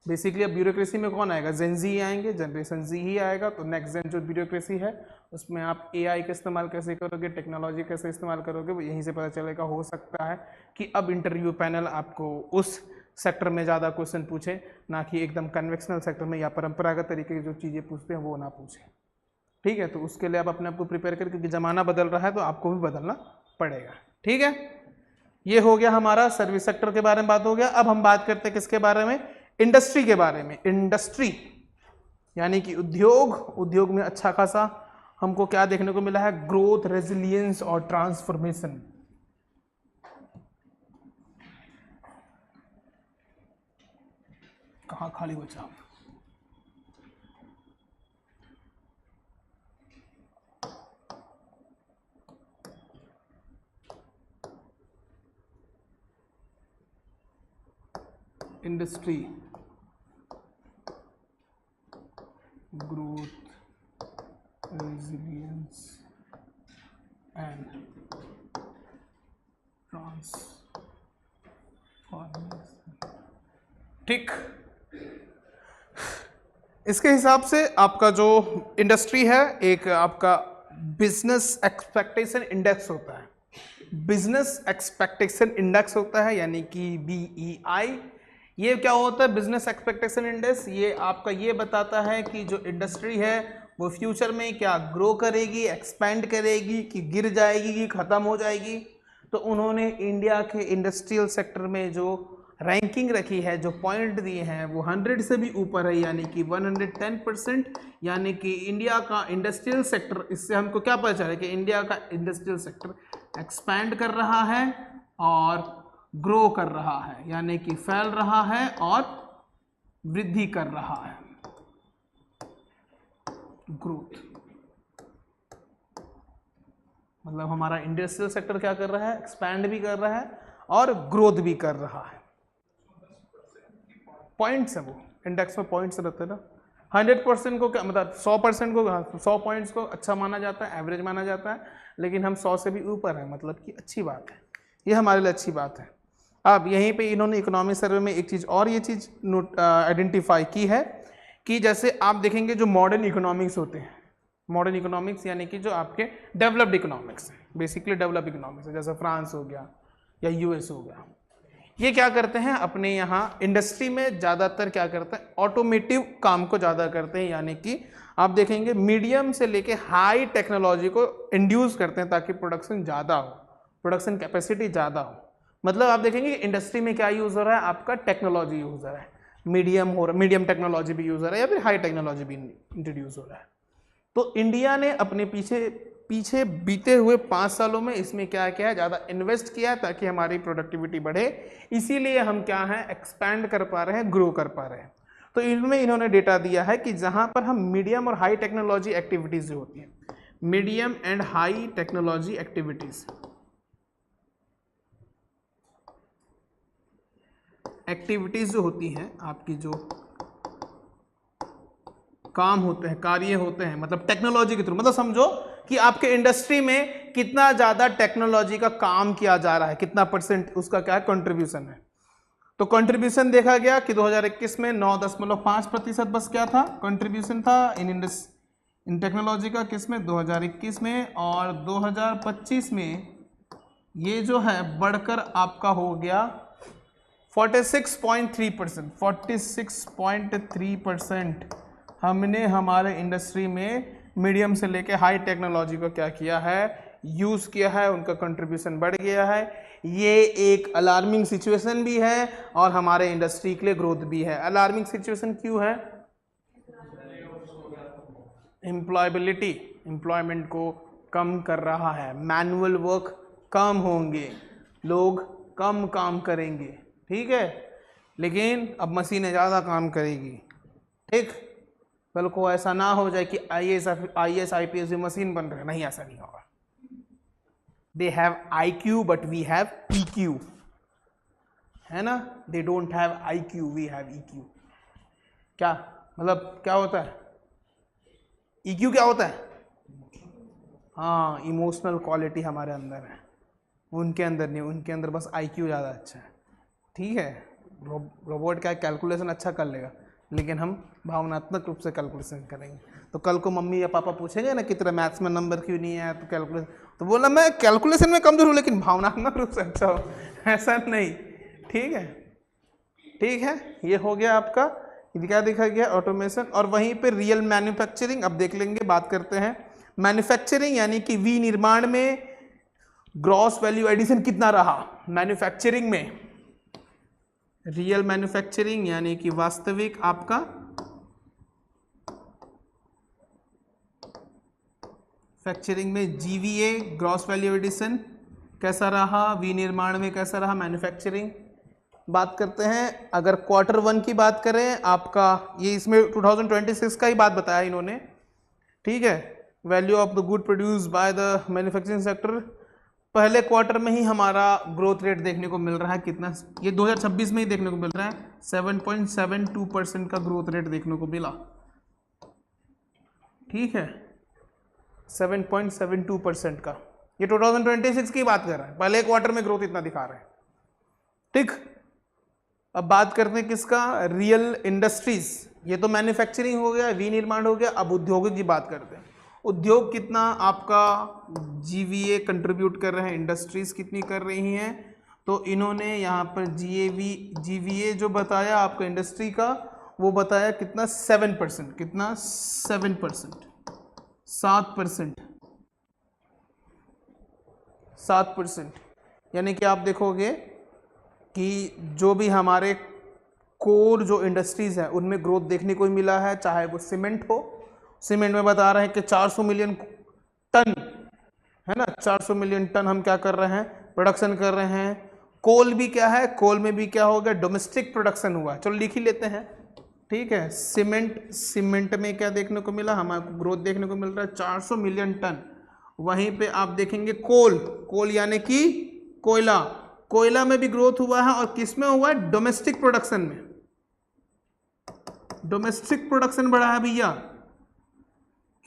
बेसिकली अब ब्यूरोक्रेसी में कौन आएगा, जेन जी आएंगे, जनरेशन जी ही आएगा। तो नेक्स्ट जेन जो ब्यूरोक्रेसी है उसमें आप एआई का इस्तेमाल कैसे करोगे, टेक्नोलॉजी कैसे इस्तेमाल करोगे, वो यहीं से पता चलेगा। हो सकता है कि अब इंटरव्यू पैनल आपको उस सेक्टर में ज़्यादा क्वेश्चन पूछे, ना कि एकदम कन्वेंशनल सेक्टर में या परंपरागत तरीके की जो चीज़ें पूछते हैं वो ना पूछे, ठीक है। तो उसके लिए आप अपने आप को प्रिपेयर करके, क्योंकि ज़माना बदल रहा है तो आपको भी बदलना पड़ेगा, ठीक है। ये हो गया हमारा सर्विस सेक्टर के बारे में बात हो गया। अब हम बात करते हैं किसके बारे में, इंडस्ट्री के बारे में। इंडस्ट्री यानी कि उद्योग, उद्योग में अच्छा खासा हमको क्या देखने को मिला है, ग्रोथ, रेजिलियंस और ट्रांसफॉर्मेशन। कहाँ खाली बचा, industry, growth, resilience and transformation, ठीक। इसके हिसाब से आपका जो इंडस्ट्री है, एक आपका बिजनेस एक्सपेक्टेशन इंडेक्स होता है, बिजनेस एक्सपेक्टेशन इंडेक्स होता है, यानी कि BEI। ये क्या होता है बिजनेस एक्सपेक्टेशन इंडेक्स, ये आपका ये बताता है कि जो इंडस्ट्री है वो फ्यूचर में क्या ग्रो करेगी, एक्सपेंड करेगी, कि गिर जाएगी, कि खत्म हो जाएगी। तो उन्होंने इंडिया के इंडस्ट्रियल सेक्टर में जो रैंकिंग रखी है, जो पॉइंट दिए हैं, वो 100 से भी ऊपर है, यानी कि 110%। यानी कि इंडिया का इंडस्ट्रियल सेक्टर, इससे हमको क्या पता चला कि इंडिया का इंडस्ट्रियल सेक्टर एक्सपैंड कर रहा है और ग्रो कर रहा है, यानी कि फैल रहा है और वृद्धि कर रहा है, ग्रोथ। मतलब हमारा इंडस्ट्रियल सेक्टर क्या कर रहा है, एक्सपैंड भी कर रहा है और ग्रोथ भी कर रहा है। पॉइंट्स है वो इंडेक्स में, पॉइंट्स रहते हैं ना। 100% को क्या मतलब 100% को, 100 पॉइंट्स को अच्छा माना जाता है, एवरेज माना जाता है, लेकिन हम 100 से भी ऊपर है, मतलब कि अच्छी बात है, ये हमारे लिए अच्छी बात है। अब यहीं पे इन्होंने इकोनॉमिक सर्वे में एक चीज़ और ये चीज़ आइडेंटिफाई की है कि जैसे आप देखेंगे जो मॉडर्न इकोनॉमिक्स होते हैं, मॉडर्न इकोनॉमिक्स यानी कि जो आपके डेवलप्ड इकोनॉमिक्स हैं, बेसिकली डेवलप इकोनॉमिक्स है, जैसे फ्रांस हो गया या US हो गया, ये क्या करते हैं अपने यहाँ इंडस्ट्री में ज़्यादातर क्या करते हैं, ऑटोमेटिव काम को ज़्यादा करते हैं, यानी कि आप देखेंगे मीडियम से लेके हाई टेक्नोलॉजी को इंड्यूस करते हैं ताकि प्रोडक्शन ज़्यादा हो, प्रोडक्शन कैपेसिटी ज़्यादा हो। मतलब आप देखेंगे कि इंडस्ट्री में क्या यूज़ हो रहा है, आपका टेक्नोलॉजी यूज़ हो रहा है, मीडियम टेक्नोलॉजी भी यूज़ हो रहा है या फिर हाई टेक्नोलॉजी भी इंट्रोड्यूस हो रहा है। तो इंडिया ने अपने पीछे बीते हुए 5 सालों में इसमें क्या किया है, ज़्यादा इन्वेस्ट किया है ताकि हमारी प्रोडक्टिविटी बढ़े, इसीलिए हम क्या हैं, एक्सपैंड कर पा रहे हैं, ग्रो कर पा रहे हैं। तो इनमें इन्होंने डेटा दिया है कि जहां पर हम मीडियम और हाई टेक्नोलॉजी एक्टिविटीज़ जो होती हैं, medium and high technology activities जो होती हैं, आपकी जो काम होते हैं, कार्य होते हैं, मतलब टेक्नोलॉजी के थ्रू, मतलब समझो कि आपके इंडस्ट्री में कितना ज़्यादा टेक्नोलॉजी का काम किया जा रहा है, कितना परसेंट उसका क्या कंट्रीब्यूशन है। तो कंट्रीब्यूशन देखा गया कि 2021 में 9.5% बस क्या था, कंट्रीब्यूशन था इन टेक्नोलॉजी का, किस में, 2021 में। और 2025 में ये जो है बढ़कर आपका हो गया 46.3%, 46.3% हमने हमारे इंडस्ट्री में मीडियम से लेके हाई टेक्नोलॉजी को क्या किया है, यूज़ किया है, उनका कंट्रीब्यूशन बढ़ गया है। ये एक अलार्मिंग सिचुएशन भी है और हमारे इंडस्ट्री के लिए ग्रोथ भी है। अलार्मिंग सिचुएशन क्यों है, एम्प्लॉयबिलिटी, एम्प्लॉयमेंट को कम कर रहा है, मैनुअल वर्क कम होंगे, लोग कम काम करेंगे, ठीक है। लेकिन अब मशीनें ज़्यादा काम करेगी। ठीक, कल को ऐसा ना हो जाए कि IAS IPS भी मशीन बन रहे, नहीं, ऐसा नहीं होगा। They have IQ but we have EQ, है ना। They don't have IQ, we have EQ। क्या मतलब, क्या होता है EQ? क्या होता है? हाँ, इमोशनल क्वालिटी हमारे अंदर है, उनके अंदर नहीं, उनके अंदर बस IQ ज़्यादा अच्छा है। ठीक है, रोबोट क्या कैलकुलेशन अच्छा कर लेगा, लेकिन हम भावनात्मक रूप से कैलकुलेशन करेंगे। तो कल को मम्मी या पापा पूछेंगे ना कि तेरा मैथ्स में नंबर क्यों नहीं आया, तो कैलकुलेशन, तो बोला मैं कैलकुलेशन में कमजोर हूँ लेकिन भावनात्मक रूप से अच्छा हो, ऐसा नहीं। ठीक है, ठीक है, ये हो गया आपका, ये क्या देखा गया, ऑटोमेशन। और वहीं पे रियल मैन्युफैक्चरिंग अब देख लेंगे, बात करते हैं। मैन्युफैक्चरिंग यानी कि विनिर्माण में ग्रॉस वैल्यू एडिशन कितना रहा मैन्युफैक्चरिंग में। रियल मैन्युफैक्चरिंग यानी कि वास्तविक आपका फैक्चरिंग में GVA ग्रॉस वैल्यू एडिशन कैसा रहा, विनिर्माण में कैसा रहा मैन्युफैक्चरिंग। बात करते हैं, अगर क्वार्टर 1 की बात करें आपका, ये इसमें 2026 का ही बात बताया इन्होंने। ठीक है, value of the good produce by the manufacturing sector, पहले क्वार्टर में ही हमारा ग्रोथ रेट देखने को मिल रहा है कितना, ये 2026 में ही देखने को मिल रहा है 7.72% का ग्रोथ रेट देखने को मिला। ठीक है, 7.72% का, ये 2026 की बात कर रहा है, पहले क्वार्टर में ग्रोथ इतना दिखा रहा है। ठीक, अब बात करते हैं किसका, रियल इंडस्ट्रीज। ये तो मैन्युफैक्चरिंग हो गया, विनिर्माण हो गया, अब उद्योगों की बात करते हैं। उद्योग कितना आपका GVA कंट्रीब्यूट कर रहे हैं, इंडस्ट्रीज कितनी कर रही हैं, तो इन्होंने यहाँ पर GVA जो बताया आपका इंडस्ट्री का, वो बताया कितना 7%, कितना 7%, 7%, यानी कि आप देखोगे कि जो भी हमारे कोर जो इंडस्ट्रीज हैं उनमें ग्रोथ देखने को मिला है, चाहे वो सीमेंट हो, सीमेंट में बता रहे हैं कि 400 मिलियन टन, है ना, 400 मिलियन टन हम क्या कर रहे हैं, प्रोडक्शन कर रहे हैं। कोल भी क्या है, कोल में भी क्या हो गया, डोमेस्टिक प्रोडक्शन हुआ है, चलो लिख ही लेते हैं। ठीक है, सीमेंट में क्या देखने को मिला, हमारे ग्रोथ देखने को मिल रहा है 400 मिलियन टन। वहीं पे आप देखेंगे कोल यानी कि कोयला में भी ग्रोथ हुआ है, और किस में हुआ है, डोमेस्टिक प्रोडक्शन में। डोमेस्टिक प्रोडक्शन बढ़ा है भैया,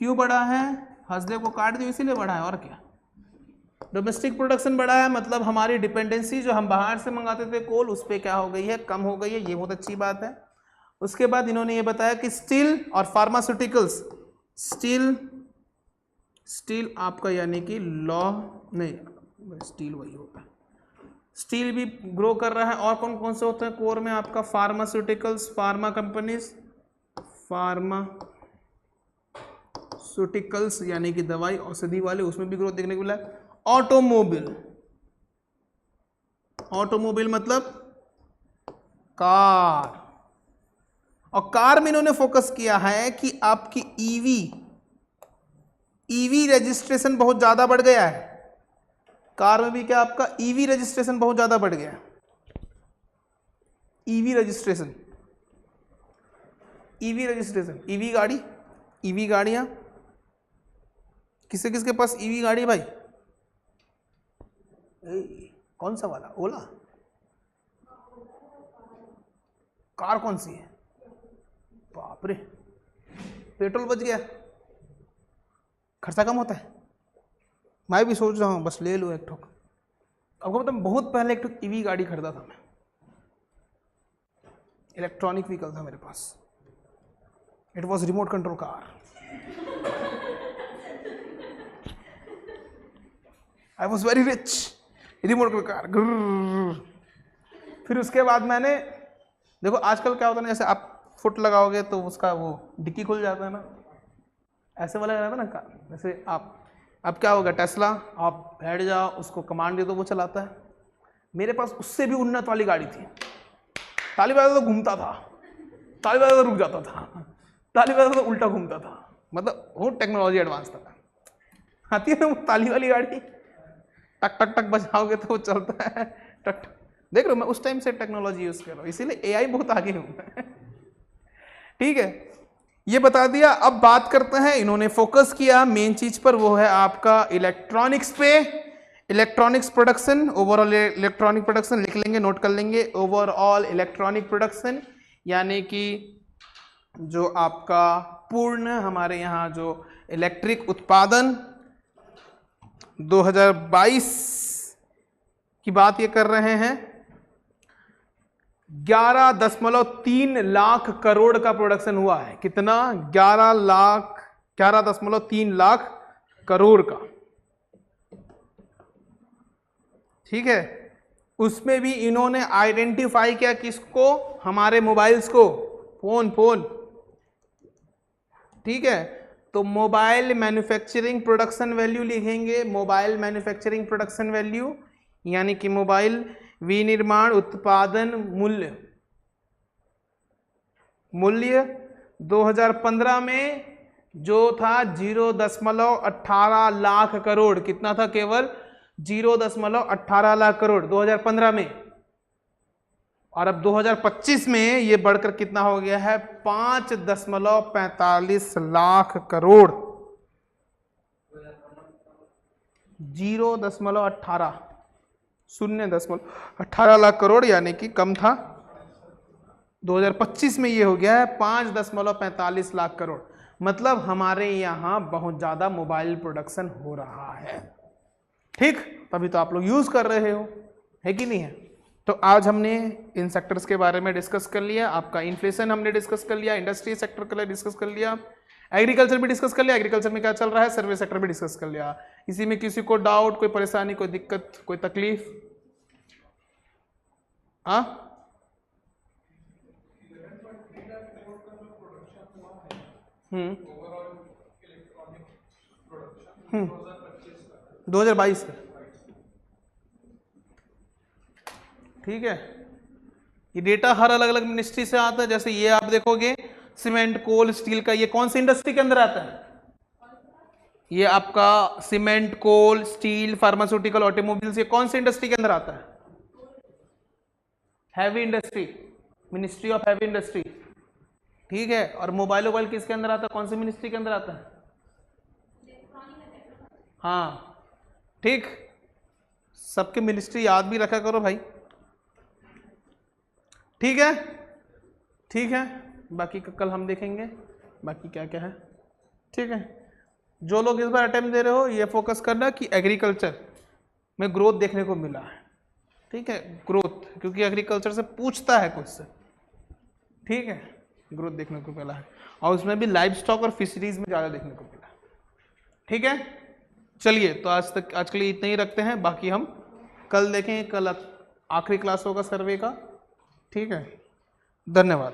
क्यों बढ़ा है, हंसदे को काट दियो इसीलिए बढ़ा है, और क्या। डोमेस्टिक प्रोडक्शन बढ़ा है मतलब हमारी डिपेंडेंसी जो हम बाहर से मंगाते थे कोल, उस पर क्या हो गई है, कम हो गई है, ये बहुत अच्छी बात है। उसके बाद इन्होंने ये बताया कि स्टील और फार्मास्यूटिकल्स, स्टील आपका यानी कि स्टील वही होता है, स्टील भी ग्रो कर रहा है। और कौन कौन से होते हैं कोर में आपका, फार्मास्यूटिकल्स, फार्मा कंपनीज, फार्मास्यूटिकल्स यानी कि दवाई औषधि वाले, उसमें भी ग्रोथ देखने को मिला। ऑटोमोबाइल मतलब कार, और कार में इन्होंने फोकस किया है कि आपकी ईवी रजिस्ट्रेशन बहुत ज्यादा बढ़ गया है। कार में भी क्या आपका ईवी रजिस्ट्रेशन बहुत ज्यादा बढ़ गया है। ईवी रजिस्ट्रेशन, ईवी गाड़ियां, किसके किसके पास ईवी गाड़ी भाई, कौन सा वाला, ओला, कार कौन सी है, बाप रे, पेट्रोल बच गया, खर्चा कम होता है। मैं भी सोच रहा हूँ बस ले लूँ एक ठोक। आपको पता है बहुत पहले एक ठोक ईवी गाड़ी खरीदा था मैं, इलेक्ट्रॉनिक व्हीकल था मेरे पास, it was remote control car. I was very rich, remote control car. फिर उसके बाद मैंने, देखो आजकल क्या होता है ना, जैसे आप फुट लगाओगे तो उसका वो डिक्की खुल जाता है ना, ऐसे वाला रहता है ना, जैसे आप, अब क्या होगा, टेस्ला आप बैठ जाओ, उसको कमांड दे दो वो चलाता है। मेरे पास उससे भी उन्नत वाली गाड़ी थी, ताली बजाता तो घूमता था, ताली बजाता तो रुक जाता था, ताली बजाता तो उल्टा घूमता था, मतलब वो टेक्नोलॉजी एडवांस था। आती है ना वो ताली वाली गाड़ी, टक टक टक बजाओगे तो वो चलता है, टक देख रहे हो, मैं उस टाइम से टेक्नोलॉजी यूज कर रहा हूँ, इसीलिए एआई बहुत आगे हूँ ठीक है, ये बता दिया। अब बात करते हैं, इन्होंने फोकस किया मेन चीज पर, वो है आपका इलेक्ट्रॉनिक्स पे। Electronics production, overall electronic production लिख लेंगे, नोट कर लेंगे। ओवरऑल इलेक्ट्रॉनिक प्रोडक्शन यानी कि जो आपका पूर्ण हमारे यहाँ जो इलेक्ट्रिक उत्पादन 2022 की बात ये कर रहे हैं, 11.3 लाख करोड़ का प्रोडक्शन हुआ है। कितना? 11.3 लाख करोड़ का, ठीक है। उसमें भी इन्होंने आइडेंटिफाई किया किसको? हमारे मोबाइल्स को, फोन, ठीक है। तो मोबाइल मैन्युफैक्चरिंग प्रोडक्शन वैल्यू लिखेंगे, मोबाइल मैन्युफैक्चरिंग प्रोडक्शन वैल्यू यानी कि मोबाइल विनिर्माण उत्पादन मूल्य 2015 में जो था 0.18 लाख करोड़। कितना था? केवल 0.18 लाख करोड़ 2015 में। और अब 2025 में ये बढ़कर कितना हो गया है? 5.45 लाख करोड़। 0.18 लाख करोड़ यानी कि कम था। 2025 में ये हो गया है 5.45 लाख करोड़। मतलब हमारे यहाँ बहुत ज्यादा मोबाइल प्रोडक्शन हो रहा है, ठीक। तभी तो आप लोग यूज कर रहे हो, है कि नहीं है? तो आज हमने इन सेक्टर्स के बारे में डिस्कस कर लिया। आपका इन्फ्लेशन हमने डिस्कस कर लिया, इंडस्ट्री सेक्टर के लिए डिस्कस कर लिया, एग्रीकल्चर भी डिस्कस कर लिया, एग्रीकल्चर में क्या चल रहा है, सर्वे सेक्टर भी डिस्कस कर लिया। इसी में किसी को डाउट, कोई परेशानी, कोई दिक्कत, कोई तकलीफ? हाँ, 2022 का, ठीक है। ये डेटा हर अलग अलग मिनिस्ट्री से आता है। जैसे ये आप देखोगे सीमेंट, कोल, स्टील का, ये कौन सी इंडस्ट्री के अंदर आता है? ये आपका सीमेंट, कोल, स्टील, फार्मास्यूटिकल, ऑटोमोबाइल्स, ये कौन सी इंडस्ट्री के अंदर आता है? Heavy industry, ministry of heavy industry, ठीक है। और मोबाइल किसके अंदर आता है? कौन सी मिनिस्ट्री के अंदर आता है? हाँ, ठीक। सबके मिनिस्ट्री याद भी रखा करो भाई, ठीक है, ठीक है। बाकी का कल हम देखेंगे, बाकी क्या क्या है, ठीक है। जो लोग इस बार अटेम्प्ट दे रहे हो, ये फोकस करना कि एग्रीकल्चर में ग्रोथ देखने को मिला है, ठीक है। ग्रोथ, क्योंकि एग्रीकल्चर से पूछता है कुछ से, ठीक है। ग्रोथ देखने को मिला है, और उसमें भी लाइव स्टॉक और फिशरीज में ज़्यादा देखने को मिला, ठीक है। चलिए, तो आज के लिए इतना ही रखते हैं, बाकी हम कल देखेंगे। कल आखिरी क्लास होगा सर्वे का, ठीक है। धन्यवाद।